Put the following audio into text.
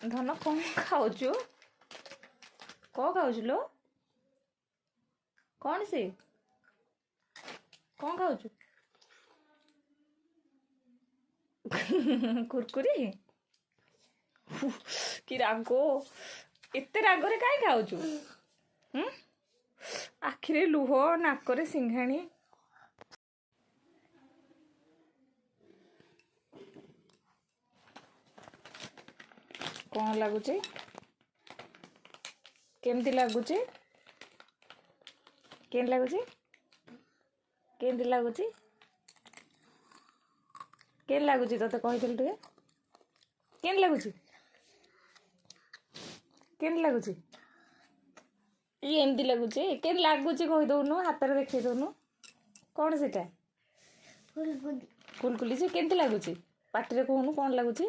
ଧନ କ'ଣ ଖାଉଛୁ? କ'ଣ ଖାଉଛୁ ଲୋ? କ'ଣ ସେ କ'ଣ ଖାଉଛୁ? କୁରକୁରି? କି ରାଗ! ଏତେ ରାଗରେ କାହିଁ ଖାଉଛୁ? ଆଖିରେ ଲୁହ, ନାକରେ ସିଙ୍ଘାଣି। କ'ଣ ଲାଗୁଛି? କେମିତି ଲାଗୁଛି? କେମିତି ଲାଗୁଛି? କେମିତି ଲାଗୁଛି? କେମିତି ଲାଗୁଛି ତତେ କହିଥିଲୁ ଟିକେ? କେମିତି ଲାଗୁଛି? କେମିତି ଲାଗୁଛି? ଏମିତି ଲାଗୁଛି? କେମିତି ଲାଗୁଛି କହିଦଉନୁ, ହାତରେ ଦେଖେଇ ଦଉନୁ। କ'ଣ ସେଟା? କୁଲକୁଲି ଯେ କେମିତି ଲାଗୁଛି? ପାଟିରେ କହୁନୁ କ'ଣ ଲାଗୁଛି?